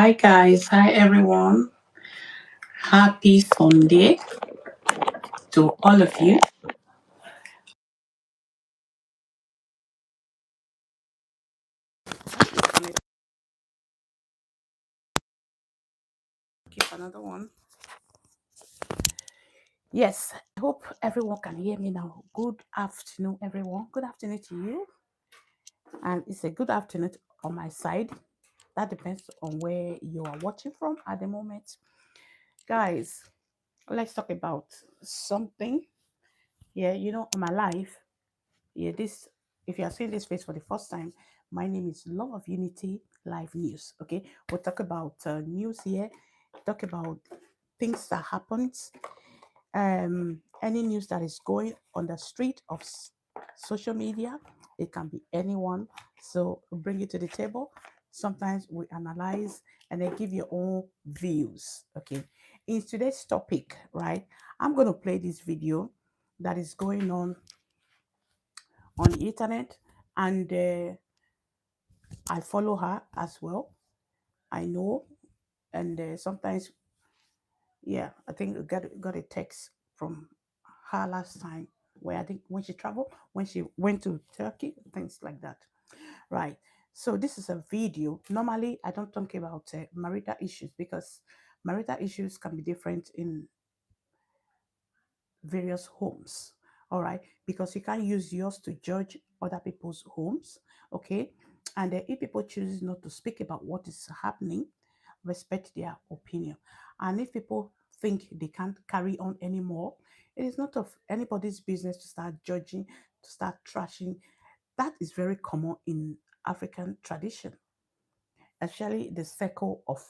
Hi guys, hi everyone. Happy Sunday to all of you. Give another one. Yes, I hope everyone can hear me now. Good afternoon, everyone. Good afternoon to you. And it's a good afternoon on my side. That depends on where you are watching from at the moment. Guys, let's talk about something. Yeah, on my life. Yeah, this if you are seeing this face for the first time, my name is Love of Unity Live News. Okay, we'll talk about news here, talk about things that happens, any news that is going on the street of social media. It can be anyone, so we'll bring it to the table. Sometimes we analyze and then give your own views. Okay, in today's topic, right, I'm going to play this video that is going on the internet, and I follow her as well. I know, and sometimes, yeah, I think I got a text from her last time where I think when she traveled, when she went to Turkey, things like that, right? So this is a video. Normally, I don't talk about marital issues because marital issues can be different in various homes. All right, because you can't use yours to judge other people's homes. Okay, and if people choose not to speak about what is happening, respect their opinion. And if people think they can't carry on anymore, it is not of anybody's business to start judging, to start trashing. That is very common in African tradition, especially the circle of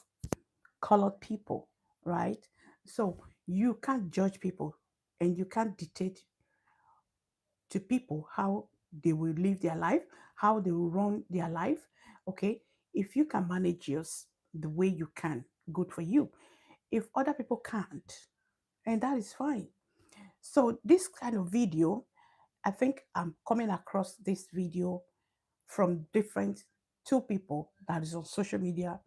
colored people, right? So you can't judge people and you can't dictate to people how they will live their life, how they will run their life. Okay. If you can manage yours the way you can, good for you. If other people can't, and that is fine. So, this kind of video, I think I'm coming across this video from different two people that is on social media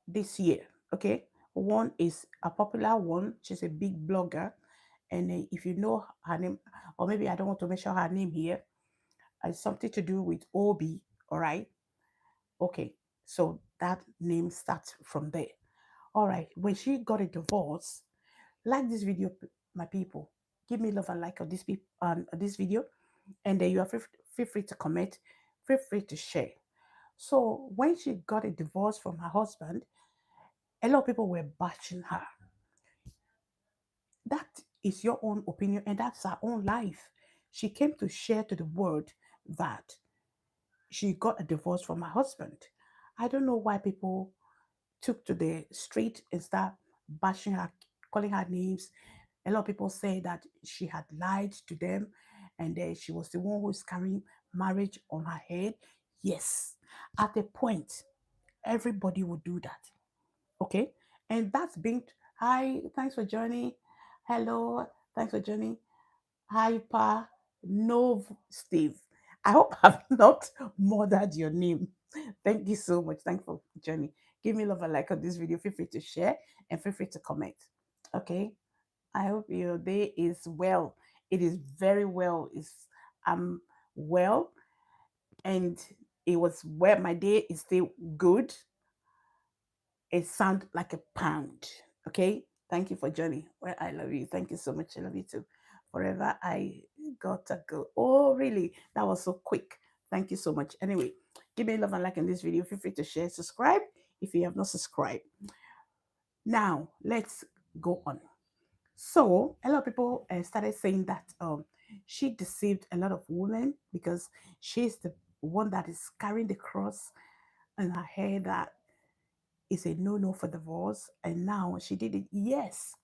this year. Okay. One is a popular one, she's a big blogger. And if you know her name, or maybe I don't want to mention her name here, it's something to do with Obi. All right. Okay. So that name starts from there. All right. When she got a divorce, like this video, my people. Give me love and like on this video, and then you are feel free to comment, feel free to share. So when she got a divorce from her husband, a lot of people were bashing her. That is your own opinion, and that's her own life. She came to share to the world that she got a divorce from her husband. I don't know why people took to the street and start bashing her, calling her names. A lot of people say that she had lied to them and she was the one who's carrying marriage on her head. Yes, at a point, everybody would do that. Okay. And that's being, hi, thanks for joining. Hello, thanks for joining. Hyper Nov Steve. I hope I've not murdered your name. Thank you so much. Thanks for joining. Give me love and like on this video. Feel free to share and feel free to comment. Okay. I hope your day is well. It is very well. It's well, and it was well. My day is still good. It sounds like a pound. Okay. Thank you for joining. Well, I love you. Thank you so much. I love you too. Forever I got to go. Oh, really? That was so quick. Thank you so much. Anyway, give me love and like in this video. Feel free to share, subscribe if you have not subscribed. Now, let's go on. So, a lot of people started saying that she deceived a lot of women because she's the one that is carrying the cross in her head that is a no-no for divorce, and now she did it. Yes,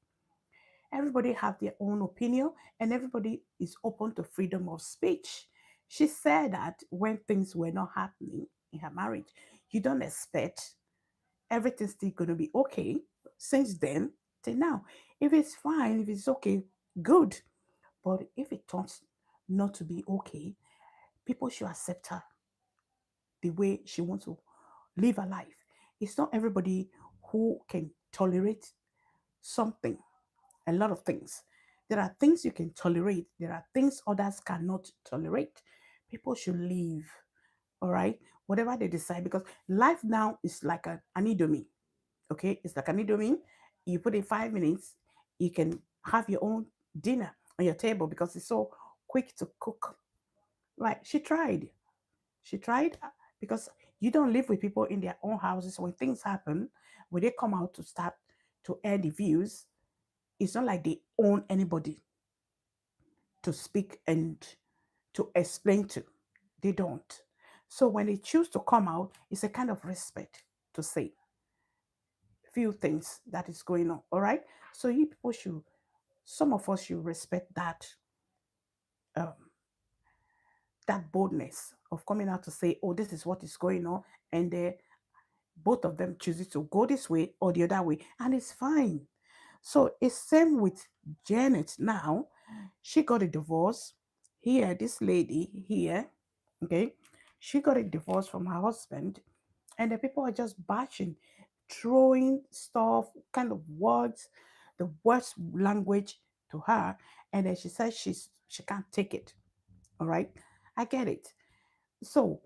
everybody have their own opinion, and everybody is open to freedom of speech. She said that when things were not happening in her marriage, you don't expect everything's still going to be okay since then till now. If it's fine, if it's okay, good. But if it turns not to be okay, people should accept her the way she wants to live her life. It's not everybody who can tolerate something, a lot of things. There are things you can tolerate, there are things others cannot tolerate. People should leave, all right? Whatever they decide, because life now is like an indomie, okay? It's like an indomie. You put in 5 minutes, you can have your own dinner on your table because it's so quick to cook, right? She tried because you don't live with people in their own houses. When things happen, when they come out to start to air the views, it's not like they own anybody to speak and to explain to. They don't. So when they choose to come out, it's a kind of respect to say few things that is going on. All right. So you people should, some of us should respect um, that boldness of coming out to say, oh, this is what is going on, and both of them chooses to go this way or the other way, and it's fine. So it's same with Janet now. She got a divorce here. This lady here, okay, she got a divorce from her husband, and the people are just bashing, throwing stuff, kind of words, the worst language to her, and then she says she can't take it. All right, I get it. So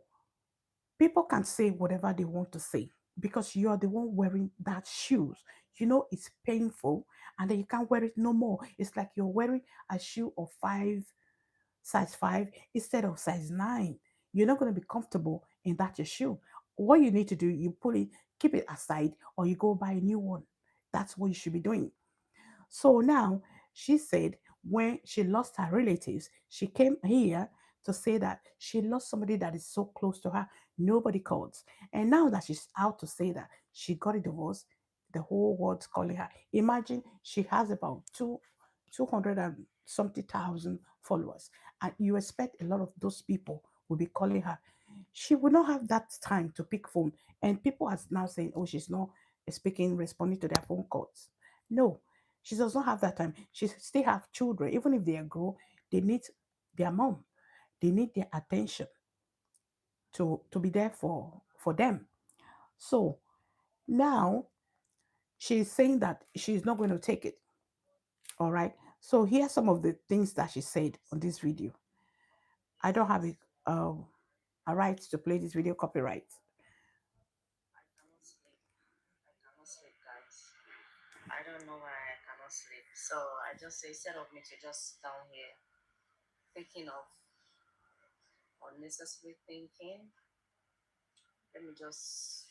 people can say whatever they want to say because you are the one wearing that shoes. You know it's painful, and then you can't wear it no more. It's like you're wearing a shoe of size five instead of size nine. You're not going to be comfortable in that your shoe. What you need to do, you pull it, keep it aside, or you go buy a new one. That's what you should be doing. So now she said when she lost her relatives, she came here to say that she lost somebody that is so close to her, nobody calls. And now that she's out to say that she got a divorce, the whole world's calling her. Imagine she has about 200 and something thousand followers, and you expect a lot of those people will be calling her. She will not have that time to pick phone, and people are now saying, "Oh, she's not speaking, responding to their phone calls." No, she does not have that time. She still have children. Even if they are grown, they need their mom. They need their attention to be there for them. So now she's saying that she's not going to take it. All right. So here's some of the things that she said on this video. I don't have a right to play this video, copyright. I cannot sleep. I cannot sleep, guys. I don't know why I cannot sleep. So I just say instead of me to just sit down here thinking of unnecessary thinking, let me just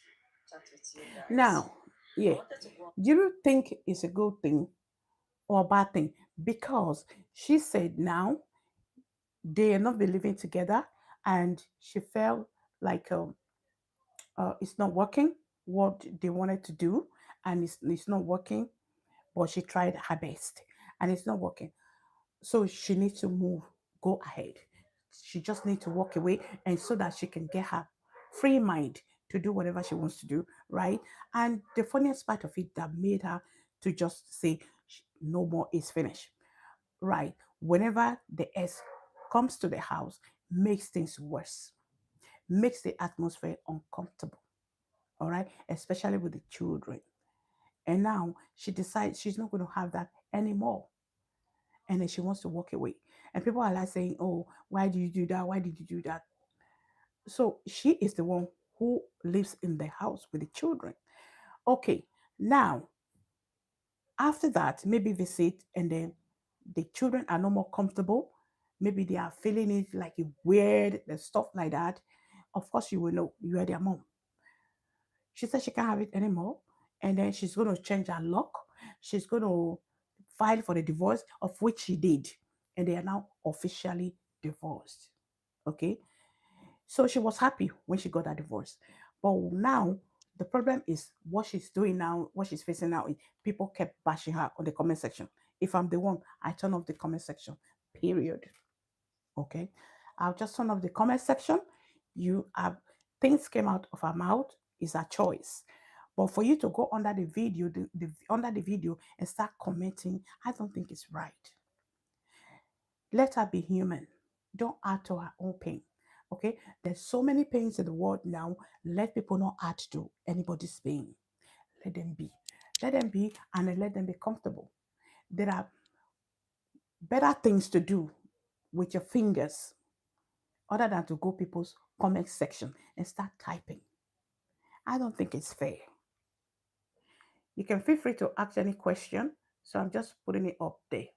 chat with you guys. Now, I yeah, wanted to go. do you think it's a good thing or a bad thing? Because she said now they are not be living together, and she felt like it's not working what they wanted to do, and it's not working, but she tried her best and it's not working. So she needs to move, go ahead. She just needs to walk away, and so that she can get her free mind to do whatever she wants to do, right? And the funniest part of it that made her to just say no more is finished, right? Whenever the ex comes to the house, makes things worse, makes the atmosphere uncomfortable, all right, especially with the children. And now she decides she's not going to have that anymore, and then she wants to walk away. And people are like saying, "Oh, why did you do that? Why did you do that?" So she is the one who lives in the house with the children. Okay, now after that, maybe visit, and then the children are no more comfortable. Maybe they are feeling it like weird and stuff like that. Of course, you will know you are their mom. She said she can't have it anymore, and then she's going to change her lock. She's going to file for the divorce, of which she did, and they are now officially divorced. Okay, so she was happy when she got that divorce, but now the problem is what she's doing now, what she's facing now is people kept bashing her on the comment section. If I'm the one, I turn off the comment section. Period. Okay, I'll just turn off the comment section. You have things came out of her mouth is a choice, but for you to go under the video, under the video and start commenting, I don't think it's right. Let her be human. Don't add to her own pain. Okay, there's so many pains in the world now. Let people not add to anybody's pain. Let them be. Let them be, and then let them be comfortable. There are better things to do with your fingers other than to go people's comment section and start typing. I don't think it's fair. You can feel free to ask any question. So I'm just putting it up there.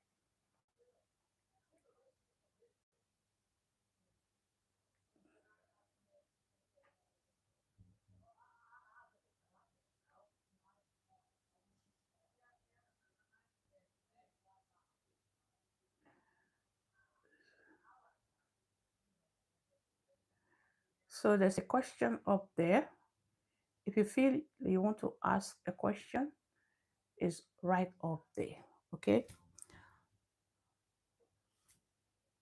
So there's a question up there. If you feel you want to ask a question, is right up there. Okay,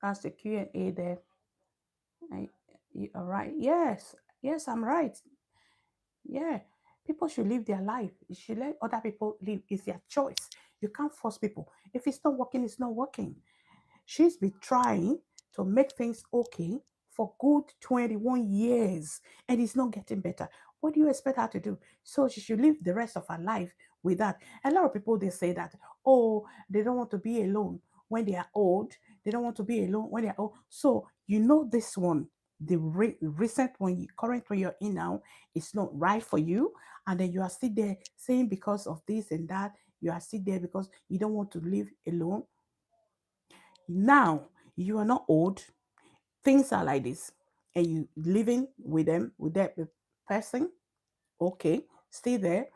that's the Q&A there. I, you are right. Yes, yes, I'm right. Yeah, people should live their life. You should let other people live. It's their choice. You can't force people. If it's not working, it's not working. She's been trying to make things okay for good 21 years and it's not getting better. What do you expect her to do? So she should live the rest of her life with that. A lot of people they say that, oh, they don't want to be alone when they are old. They don't want to be alone when they're old. So you know this one, the recent one, current one you're in now, is not right for you. And then you are still there saying because of this and that, you are still there because you don't want to live alone. Now you are not old, things are like this, and you living with them, with that person, okay, stay there.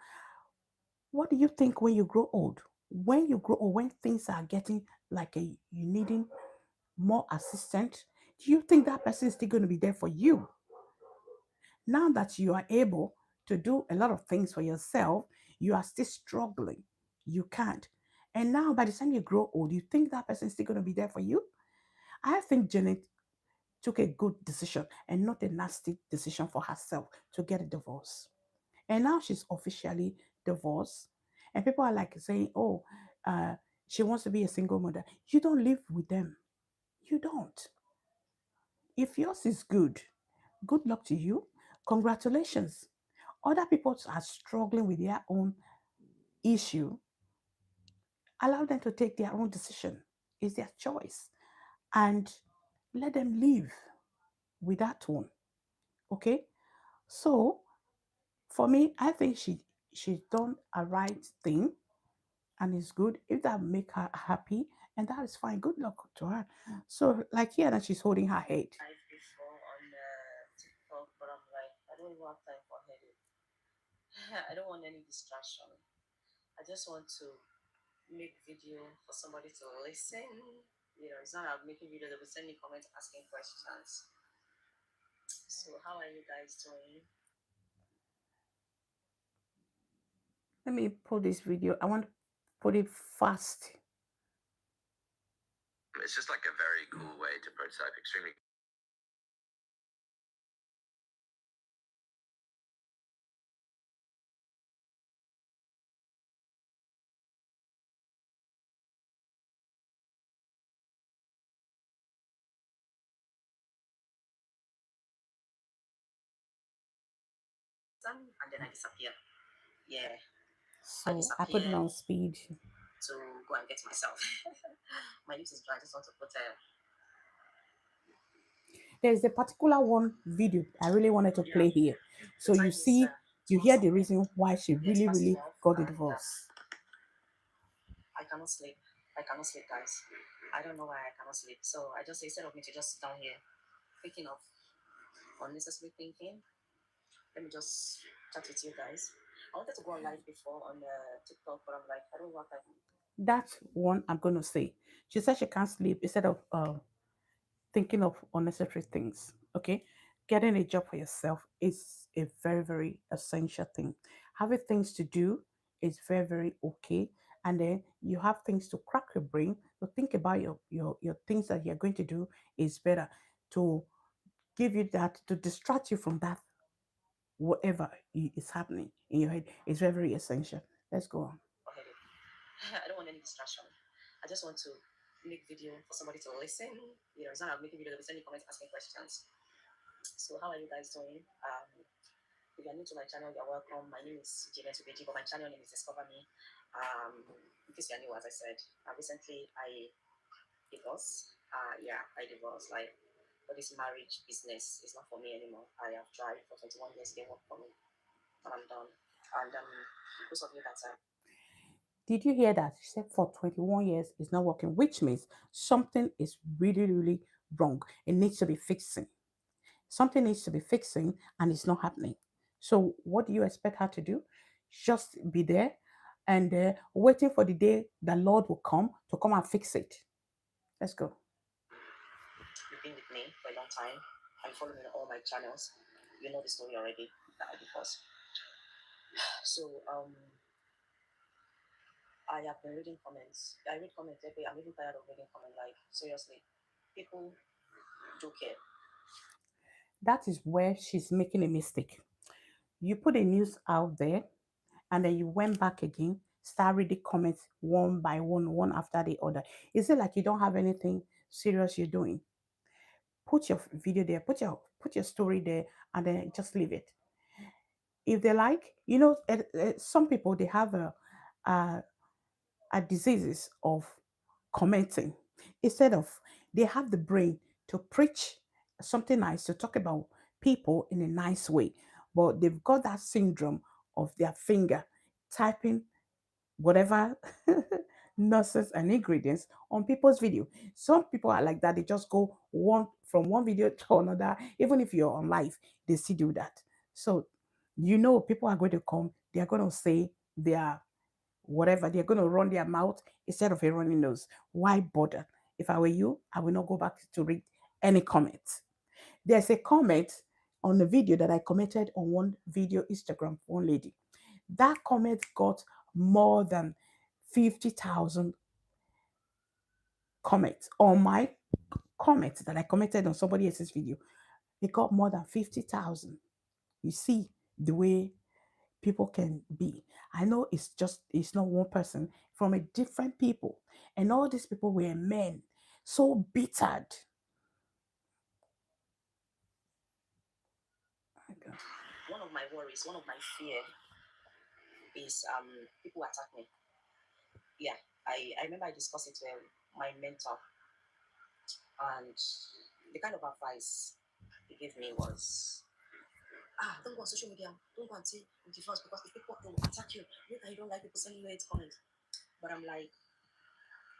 What do you think when you grow old? When you grow old, when things are getting like you needing more assistance, do you think that person is still going to be there for you? Now that you are able to do a lot of things for yourself, you are still struggling. You can't. And now by the time you grow old, you think that person is still going to be there for you? I think Janet took a good decision and not a nasty decision for herself to get a divorce. And now she's officially divorced. And people are like saying, oh, she wants to be a single mother. You don't live with them. You don't. If yours is good, good luck to you. Congratulations. Other people are struggling with their own issue. Allow them to take their own decision. It's their choice. And let them live with that one. Okay? So for me, I think she's done a right thing and it's good. If that make her happy, and that is fine. Good luck to her. So like here that she's holding her head. Live before on TikTok, but I'm like, I don't even have time for headache. I don't want any distraction. I just want to make video for somebody to listen. You know, it's not I'm making video, they will send me comments asking questions. So how are you guys doing? Let me pull this video. I want to put it fast. It's just like a very cool way to prototype extremely and then I disappear. Yeah, I So I put it disappear on speed. to go and get myself. My lips is dry. I just want to put There's a particular one video I really wanted to yeah. play here. The So you time is see, you 12 hear the something. reason why she Yes, really, past really 12, got the and divorce. I cannot sleep. I cannot sleep, guys. I don't know why I cannot sleep. So I just say instead of me to just sit down here thinking of unnecessary thinking, let me just chat with you guys. I wanted to go on live before on TikTok, but I'm like, I don't want that. That's one I'm gonna say. She said she can't sleep instead of thinking of unnecessary things. Okay, getting a job for yourself is a very, very essential thing. Having things to do is very, very okay. And then you have things to crack your brain to think about your things that you're going to do is better to give you that to distract you from that whatever is happening in your head is very, very essential. Let's go on. I don't want any distraction. I just want to make video for somebody to listen. You know, it's not I'm making video, they will send me comments asking questions. So how are you guys doing? If you're new to my channel, you're welcome. My name is Jenet, but my channel name is Discover Me. In case you're new, as I said, recently I divorced. Yeah, I divorced. Like, but this marriage business is not for me anymore. I have tried for 21 years. They work for me, and I'm done. And those of you that are Did you hear that? She said for 21 years it's not working, which means something is really, really wrong. It needs to be fixing. Something needs to be fixing and it's not happening. So, what do you expect her to do? Just be there and waiting for the day the Lord will come and fix it. Let's go. you've been with me for a long time and follow me on all my channels, you know the story already that I divorced. So I have been reading comments. I read comments every. I'm even tired of reading comments. Like seriously, people do care. That is where she's making a mistake. You put a news out there and then you went back again, start reading comments one by one, one after the other. Is it like you don't have anything serious you're doing? Put your video there, put your story there, and then just leave it. If they like, some people they have a, a diseases of commenting. Instead of they have the brain to preach something nice, to talk about people in a nice way, but they've got that syndrome of their finger typing whatever nonsense and ingredients on people's video. Some people are like that. They just go one from one video to another. Even if you're on live, they still do that. So people are going to come. They are going to say their whatever. They're going to run their mouth instead of a running nose. Why bother? If I were you, I will not go back to read any comments. There's a comment on the video that I commented on one video Instagram for one lady. That comment got more than 50,000 comments on my comments that I commented on somebody else's video. It got more than 50,000. You see the way people can be. I know it's not one person from a different people. And all these people were men, so bittered. One of my worries, one of my fear is people attack me. Yeah, I remember I discussed it with my mentor, and the kind of advice he gave me was, don't go on social media, don't go and say with the first because if people will attack you, you that you don't like people sending you hate comments. But I'm like,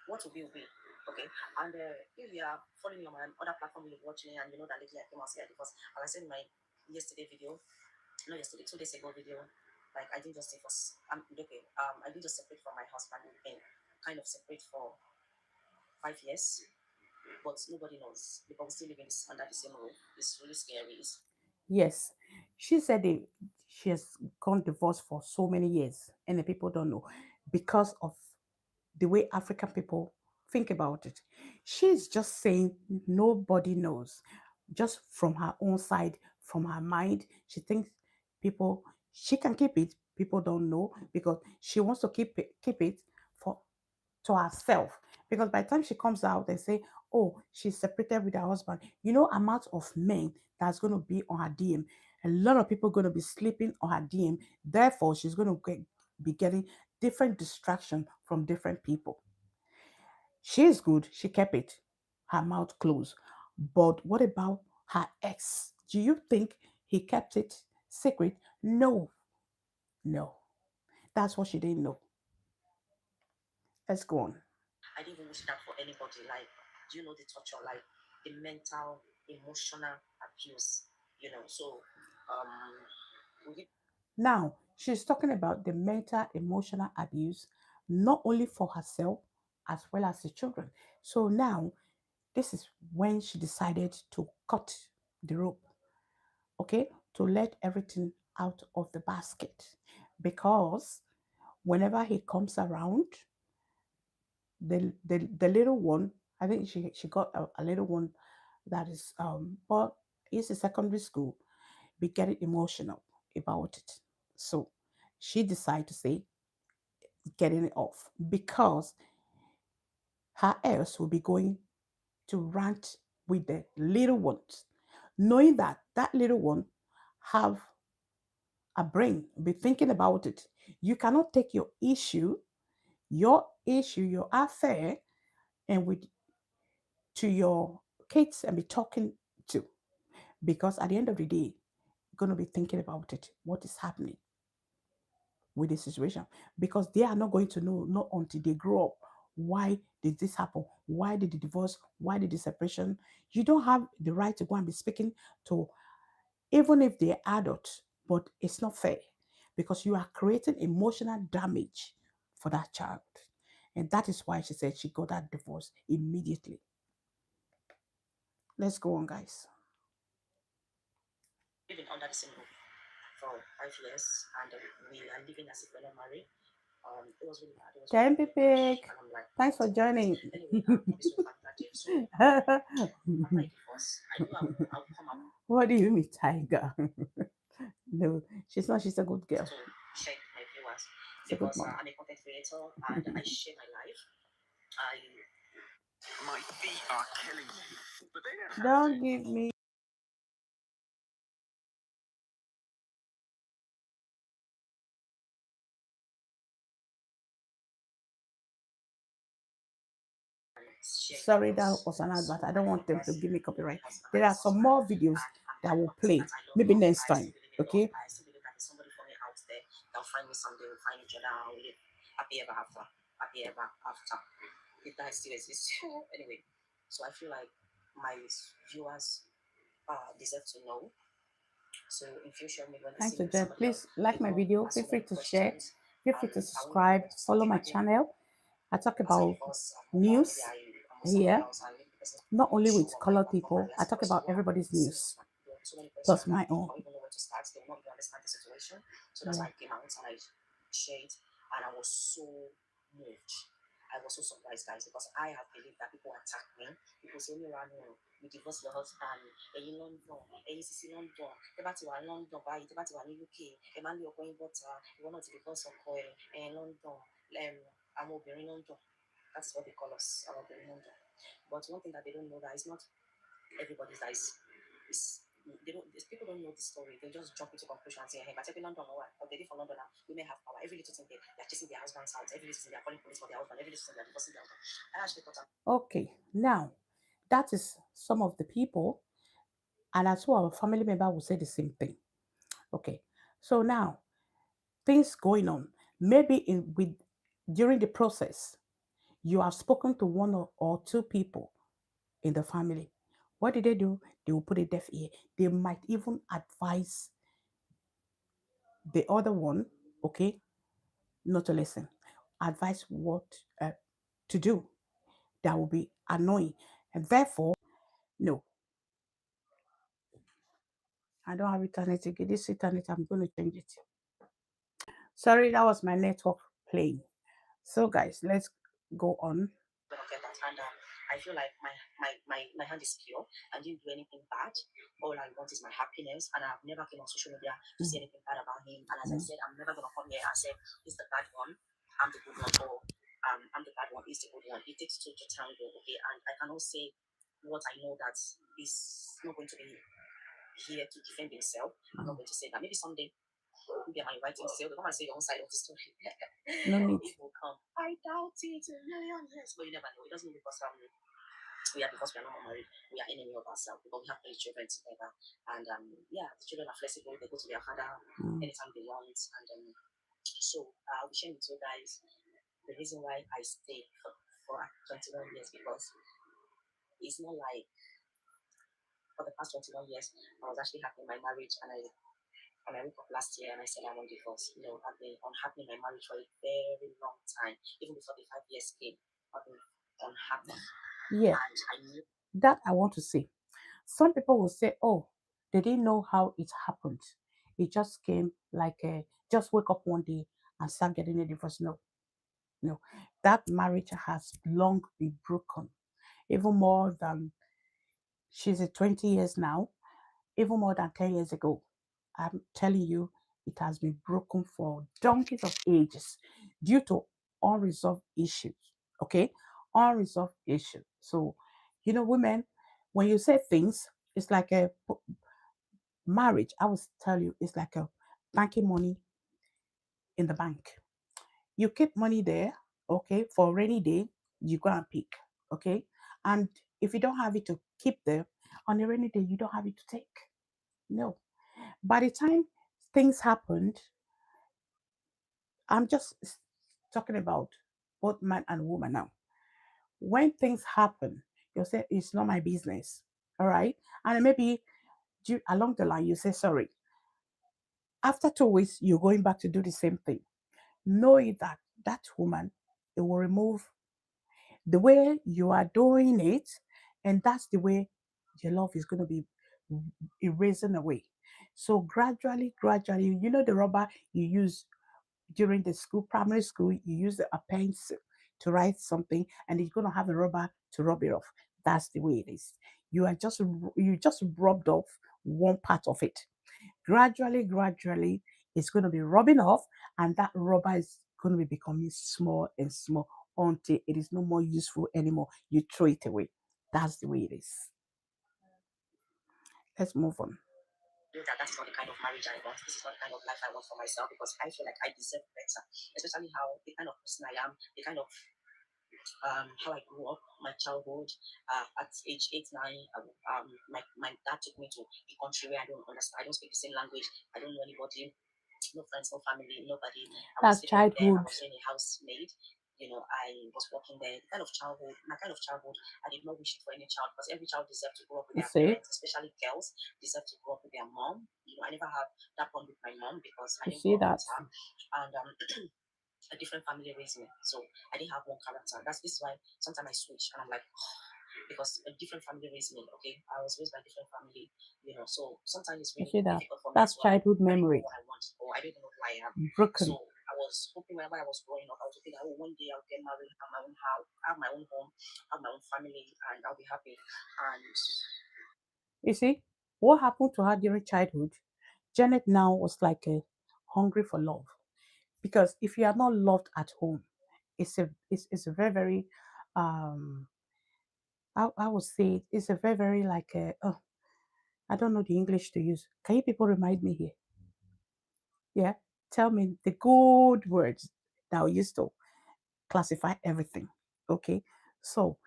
what will be. Okay. And if you are following me on my other platform, you're watching me, and you know that lately I came out here because, as I said in my yesterday video, not yesterday, 2 days ago video, like I didn't just say for, okay, I didn't just separate from my husband. We've been kind of separate for 5 years, but nobody knows because we still live in under the same roof. It's really scary. Yes, she said she has gone divorced for so many years, and the people don't know because of the way African people think about it. She's just saying nobody knows, just from her own side, from her mind. She thinks people she can keep it. People don't know because she wants to keep it for to herself. Because by the time she comes out and say, "Oh, she's separated with her husband," amount of men that's going to be on her DM. A lot of people going to be sleeping on her DM. Therefore, she's going to be getting different distraction from different people. She is good. She kept it, her mouth closed. But what about her ex? Do you think he kept it secret? No, no. That's what she didn't know. Let's go on. I didn't even wish that for anybody. Like, do you know the torture, like the mental, emotional abuse? So we Now, she's talking about the mental, emotional abuse, not only for herself as well as the children. So now, this is when she decided to cut the rope, okay, to let everything out of the basket. Because whenever he comes around, the little one, I think she got a little one that is, but he's in secondary school, be getting emotional about it. So she decided to say getting it off because her else will be going to rant with the little ones. knowing that that little one have a brain, be thinking about it. You cannot take your issue, your affair, and with to your kids and be talking to, because at the end of the day, you're gonna be thinking about it. What is happening with the situation? Because they are not going to know not until they grow up. Why did this happen? Why did the divorce? Why did the separation? You don't have the right to go and be speaking to, even if they're adults, but it's not fair because you are creating emotional damage for that child. And that is why she said she got that divorce immediately. Let's go on, guys. Living under the same roof for 5 years, and we are living as if we're not married. It was really bad. It was really, Tempe really bad. Pig, And I'm like, thanks what? for joining. Anyway, this will fact that day. So after my divorce, I knew I would come out What do you mean, Tiger? No, she's not. She's a good girl. to check my viewers She's a good because mom. I'm a content creator and I share my life. I My feet are killing me, but they don't have to. Don't give me. Share Sorry, that because was an so advert. I don't my want them to focus give me copyright. is There my are some husband more videos and that my will partner play. that I love. Maybe Love. next I time. still believe in love. Okay. I still believe that there's somebody for me out there that'll find me someday. We'll find each other. I'll live happy ever after. Happy ever after. If that still exists. Anyway, so I feel like my viewers deserve to know. So in future, maybe when they Thanks see for me with joining. somebody else, Please like they my will video. ask Feel so free many to share. questions, Feel free and to I won't regret subscribe. Follow my dragging channel. I talk as I about divorce and move on. Maybe news I'm with somebody here, else and maybe the person not only show with on my colored platform and people. we are I talk supposed to about go out. everybody's Serious news, man. There will be so many questions plus that my they will own. not even know where to start. They will not even understand the situation. So that's Yeah. why I came out and I shared it. And I was so moved. I was so surprised, guys, because I have believed that people attack me. People say, "Me, you divorce your husband, and you London, and you see London, ẹ bá ti wà London báyìí, tẹ́ bá ti wà ní UK, ẹ máa ń lé ọkọ yín bọ́ta, ìwọ náà ti divorce ọkọ ẹ, London, àwọn obìnrin London." That is what they call us, our obìnrin London. But one thing that they don't know that is not everybody's that is they don't these people don't know the story. They just jump into conclusion and say, hey, but every London or what? But they live for London now. Women have power. Every little thing they're chasing their husbands out. Every little thing they're calling police for their husband. Every little thing they're divorcing their husband. I actually thought Okay. Now, that is some of the people, and as well, our family member will say the same thing. Okay. So now, things going on. Maybe in with during the process, you have spoken to one or two people in the family. What did they do? They will put a deaf ear. They might even advise the other one, okay, not to listen. Advise what to do. That will be annoying. And therefore, no, I don't have internet again. This internet, I'm going to change it. Sorry, that was my network playing. So, guys, let's go on. gonna get that. And I feel like my hand is pure. I didn't do anything bad. All I want is my happiness. And I've never came on social media to say anything bad about him. And as I said, I'm never gonna come here and say he's the bad one, I'm the good one, or I'm the bad one, he's the good one. It takes two to tango, okay? And I cannot say what I know that is not going to be here to defend himself. I'm not going to say that. Maybe someday maybe I might write himself. Come and say your own side of the story. No need. It will come. I doubt it a million years. But you never know. It doesn't mean because we are because we are not married. We are enemy of ourselves because we have 3 children together. And yeah, the children are flexible. They go to their father anytime they want. And so I'll be sharing with you guys the reason why I stayed for 21 years because it's not like for the past 21 years I was actually happy in my marriage and I woke up last year and I said I want divorce. You know, I've been unhappy in my marriage for a very long time. Even before the 5 years came, I've been unhappy. Yeah, And I knew that I want to say. Some people will say, oh, they didn't know how it happened. It just came like just wake up one day and start getting a divorce. No, no. That marriage has long been broken. Even more than she's at 20 years now, even more than 10 years ago. I'm telling you, it has been broken for donkeys of ages due to unresolved issues. Okay? Unresolved issues. So, women, when you say things, It's like a marriage. I will tell you, it's like a banking money in the bank. You keep money there, okay, for a rainy day, you go and pick, okay? And if you don't have it to keep there, on a rainy day, you don't have it to take. No. By the time things happened, I'm just talking about both man and woman now. When things happen, you say, it's not my business, all right? And maybe along the line, you say, sorry. After 2 weeks, you're going back to do the same thing. Knowing that that woman, it will remove the way you are doing it, and that's the way your love is going to be erasing away. So gradually, you know the rubber you use during the school, primary school, you use a pencil to write something, and it's going to have a rubber to rub it off. That's the way it is. You just rubbed off one part of it. Gradually, it's going to be rubbing off, and that rubber is going to be becoming small and small until it is no more useful anymore. You throw it away. That's the way it is. Let's move on. That is not the kind of marriage I want. This is not the kind of life I want for myself because I feel like I deserve better. Especially how the kind of person I am, the kind of how I grew up, my childhood. At age 8, 9, my dad took me to a country where I don't understand. I don't speak the same language. I don't know anybody, no friends, no family, nobody. I was That's living with them. I childhood. was doing a housemaid. I was working there. My kind of childhood, I did not wish it for any child because every child deserves to grow up with You their see? parents, especially girls deserve to grow up with their mom. I never had that bond with my mom because I You didn't see grow up that? with her. And a different family raised me. So I didn't have one character. This is why sometimes I switch and I'm like, because a different family raised me. Okay, I was raised by a different family. So sometimes it's You really see that? difficult for me as That's well. childhood I don't know memory. what I want, or I don't know who I am. Broken. So I was hoping whenever I was growing up, I was hoping that one day I'll get married, have my own house, have my own home, have my own family, and I'll be happy. And You see, what happened to her during childhood? Janet now was like a hungry for love. Because if you are not loved at home, it's a very I would say it's a very like a, oh, I don't know the English to use. Can you people remind me here? Yeah, tell me the good words that we used to classify everything. Okay, so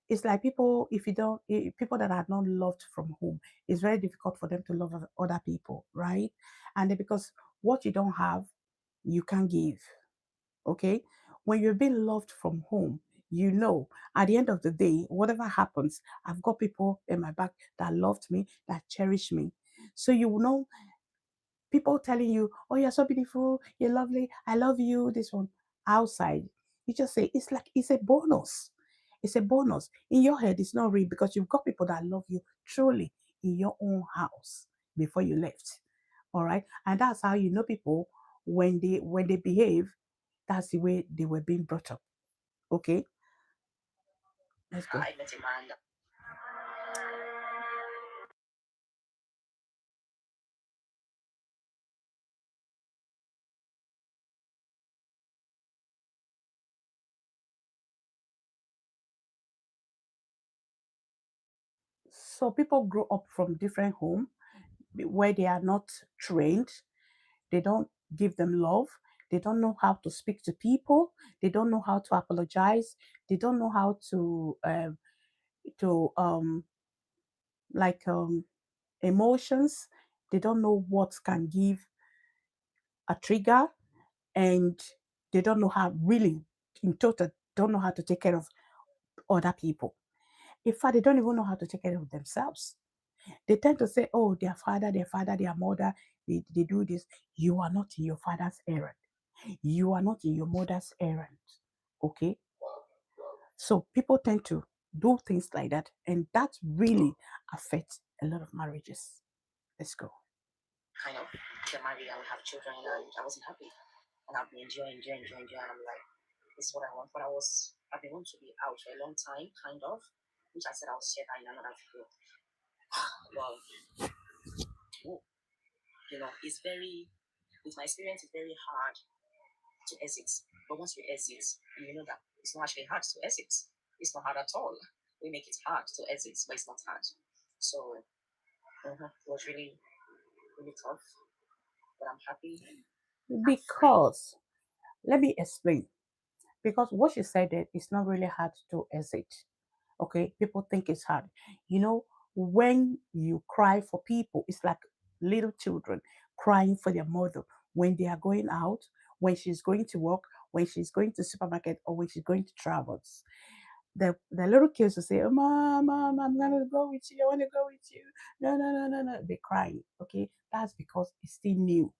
it's like people, if you don't people that are not loved from home, it's very difficult for them to love other people, right? And then because what you don't have, you can give. Okay, when you're being loved from home, at the end of the day, whatever happens, I've got people in my back that loved me, that cherish me. So people telling you, oh, you're so beautiful, you're lovely, I love you, this one. Outside, you just say it's like it's a bonus. It's a bonus in your head. It's not real because you've got people that love you truly in your own house before you left. All right, and that's how you know people when they behave. That's the way they were being brought up. Okay, let's go. I met a man that So people grow up from different home where they are not trained. They don't give them love. They don't know how to speak to people. They don't know how to apologize. They don't know how to like emotions. They don't know what can give a trigger, and they don't know how really, in total, don't know how to take care of other people. In fact, they don't even know how to take care of themselves. They tend to say, oh, their father, their mother, they do this. You are not in your father's errand. You are not in your mother's errand. Okay? So people tend to do things like that, and that really affects a lot of marriages. Let's go. kind of get married and have children, and I wasn't happy. And I've been enjoying. And I'm like, this is what I want. But I've been wanting to be out for a long time, kind of, which I said I'll share that in another video. Well, it's with my experience, it's very hard to exit. But once you exit, you know that it's not actually hard to exit. It's not hard at all. We make it hard to exit, but it's not hard. So It was really, really tough, but I'm happy. I'm free. Because, let me explain. Because what she said there is not really hard to exit. Okay, people think it's hard. You know, when you cry for people, it's like little children crying for their mother when they are going out, when she's going to work, when she's going to supermarket, or when she's going to travels. The little kids will say, "Oh, mom, I'm gonna go with you. I want to go with you." No, no, no, no, no. They're crying. Okay, that's because it's still new.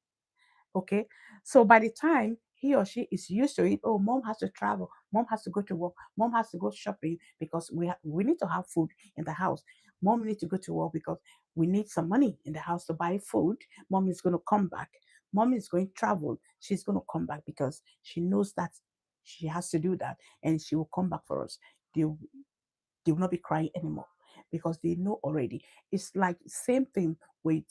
Okay. So by the time he or she is used to it, oh, mom has to travel, mom has to go to work, mom has to go shopping because we need to have food in the house. Mom needs to go to work because we need some money in the house to buy food. Mom is going to come back. Mom is going to travel. She's going to come back because she knows that she has to do that and she will come back for us. They they will not be crying anymore because they know already. It's like same thing with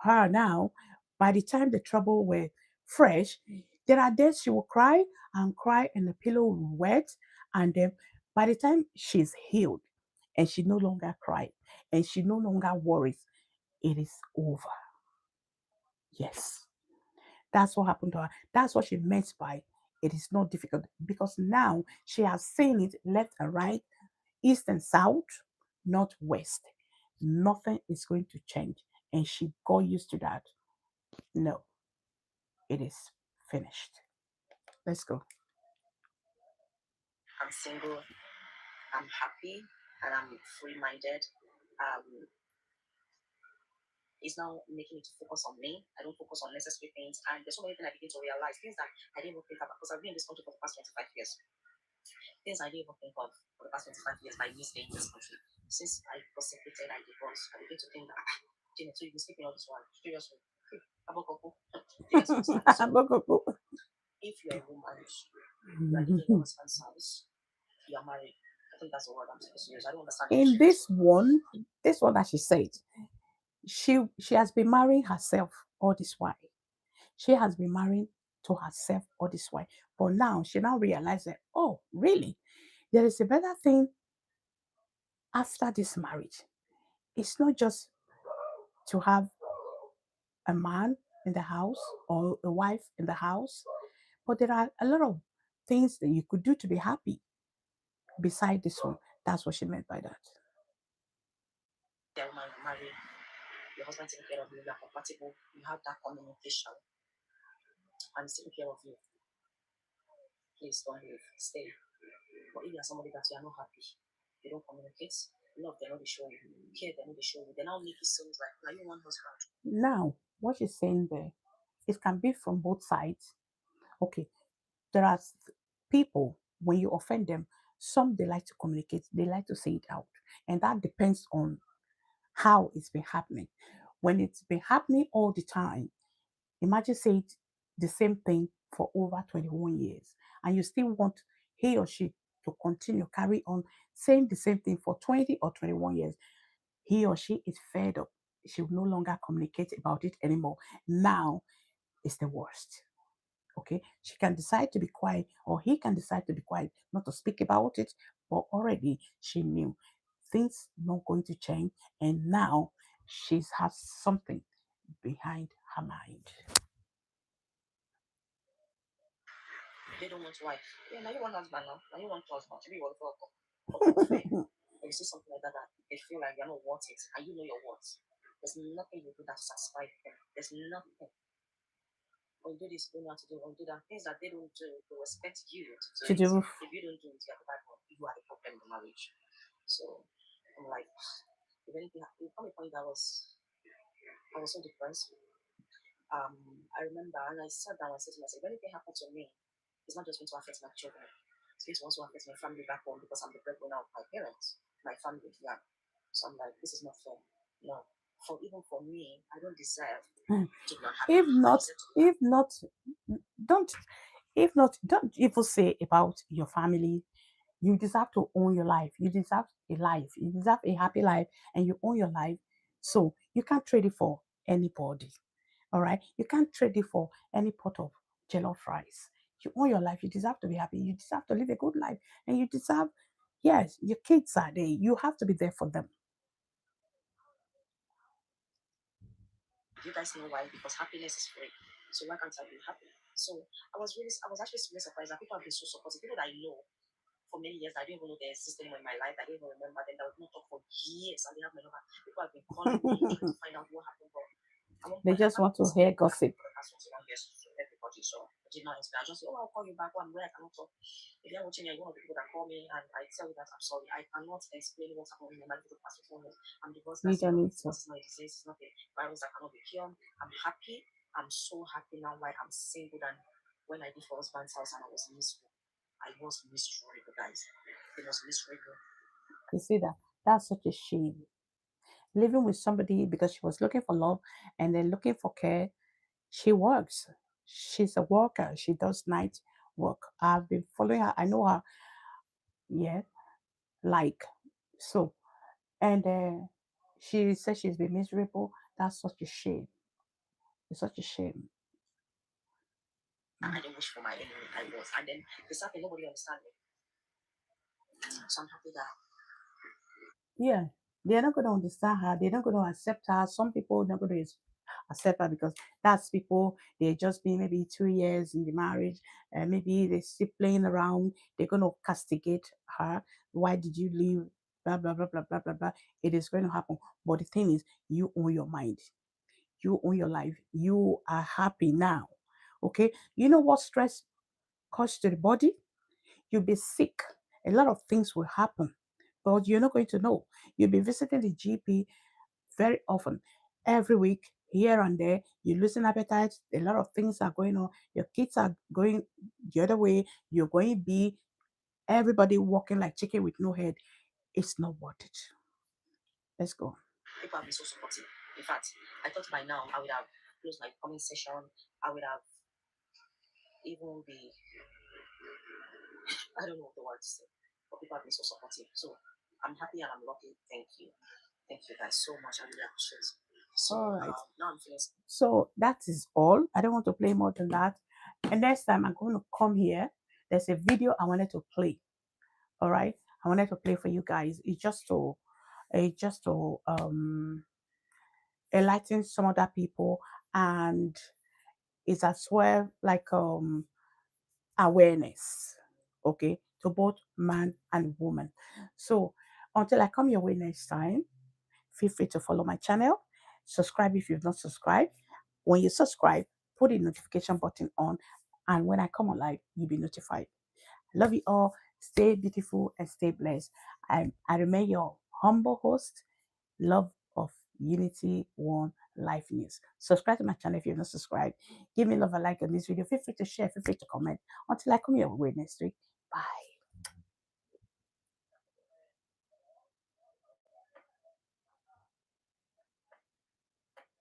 her now. By the time the trouble were fresh, there are days she will cry and the pillow will wet. And then by the time she's healed and she no longer cries and she no longer worries, it is over. Yes. That's what happened to her. That's what she meant by it is not difficult because now she has seen it left and right, east and south, north, west. Nothing is going to change. And she got used to that. No, it is finished. Let's go. I'm single. I'm happy, and I'm free-minded. Um, it's now making me to focus on me. I don't focus on necessary things. And there's so many things I begin to realize, things that I didn't even think about because I've been in this country for the past 25 years. Things I didn't even think of for the past 25 years by me staying in this country. Since I was separated, I divorced. I began to think that, Jenet, so you've been sleeping all this while. Seriously. Abokoko. They just understand. So if you're a woman, you are living in your husband's house, you are married. I think that's the word I'm supposed to use. I don't understand English In in this one. this one that she said, she has been marrying herself all this while. She has been married to herself all this while. But now she now realizes that, oh, really? There is a better thing after this marriage. It's not just to have a man in the house or a wife in the house, but there are a lot of things that you could do to be happy beside this one. That's what she meant by that. You're a woman, you're married, your husband taking care of you, you're compatible, you have that communication, and he's taking care of you. Please don't leave, stay. But if you're somebody that you are not happy, you don't communicate, love, they're not they show you, care, they're not they show you, they now make it seem like, now you one husband. Now, what she's saying there, it can be from both sides. Okay, there are people, when you offend them, some they like to communicate, they like to say it out. And that depends on how it's been happening. When it's been happening all the time, imagine saying the same thing for over 21 years, and you still want he or she to continue, carry on saying the same thing for 20 or 21 years. He or she is fed up. She will no longer communicate about it anymore. Now is the worst. Okay, she can decide to be quiet, or he can decide to be quiet, not to speak about it, but already she knew things not going to change, and now she's has something behind her mind. They don't want wife. Yeah, now you want husband now. Now you want husband. Should be what for fair. When you see something like that, that they feel like you're not worth it, and you know your worth. There's nothing you do that satisfies them. There's nothing. When you do this, you don't know how to do. When you do that, things that they don't do, they expect you to do To it. do. If you don't do it, you're the bad one. You are the problem in the marriage. So I'm like, if anything, it come a point that I was so depressed. Um, I remember, and I sat down and said to myself, if anything happened to me, it's not just going to affect my children. It's going to also affect my family back home because I'm the breadwinner of my parents, my family. Yeah. So I'm like, this is not fair. No. For even for me, I don't deserve to be unhappy. If I not, deserve to be if happy. not, don't, if not, don't even say about your family. You deserve to own your life. You deserve a life. You deserve a happy life, and you own your life. So you can't trade it for anybody. All right. You can't trade it for any pot of jollof rice. You own your life. You deserve to be happy. You deserve to live a good life. And you deserve, yes, your kids are there. You have to be there for them. Do you guys know why? Because happiness is free. So why can't I be happy? So I was actually really surprised that people have been so supportive. People that I know for many years, I didn't even know they existed in my life. I didn't even remember them. That would not talk for years, and they have my number. People have been calling me, trying to find out what happened. But at one They point, I just can't want to hear explain what gossip. happened for the past 21 years to everybody. So I did not explain. I just say, oh, I'll call you back one where I cannot talk. If you're watching me, you're one of the people that call me, and I tell you that I'm sorry. I cannot explain what's happening in my life for the past 21 years. I'm divorced You last year. don't need to. Divorce is not a disease. It's not a virus that cannot be cured. I'm happy. I'm so happy now. Why I'm single than when I did for husband's house and I was miserable. I was miserable, guys. It was miserable. You see that? That's such a shame. Living with somebody because she was looking for love and then looking for care. She works. She's a worker. She does night work. I've been following her. I know her. Yeah, like so. And she says she's been miserable. That's such a shame. It's such a shame. I didn't wish for my enemy. I was. And then the sad thing, nobody understand me. So I'm happy that Yeah, they're not going to understand her. They're not going to accept her. Some people are not going to accept her because that's people. They're just been maybe 2 years in the marriage, and maybe they're still playing around. They're going to castigate her. Why did you leave? Blah blah blah blah blah blah blah. It is going to happen. But the thing is, you own your mind. You own your life. You are happy now. Okay. You know what stress causes to the body? You'll be sick. A lot of things will happen, but you're not going to know. You'll be visiting the GP very often, every week, here and there. You're losing appetite. A lot of things are going on. Your kids are going the other way. You're going to be everybody walking like chicken with no head. It's not worth it. Let's go. people have been so supportive. In fact, I thought by now I would have closed my comment session. I would have even be I don't know what the word to say. But people have been so supportive. So I'm happy and I'm lucky. Thank you. Thank you guys so much. I really appreciate it. So All right. now I'm feeling So that is all. I don't want to play more than that. And next time I'm going to come here. There's a video I wanted to play. All right. I wanted to play for you guys. It's just to enlighten some other people, and it's as well like awareness, okay, to both man and woman. So until I come your way next time, feel free to follow my channel, subscribe if you've not subscribed. When you subscribe, put the notification button on, and when I come on live, you'll be notified. I love you all. Stay beautiful and stay blessed. I remain your humble host, love of Unity1 Life News. Subscribe to my channel if you're not subscribed. Give me love and like on this video. Feel free to share, feel free to comment. Until I come your way next week. Bye.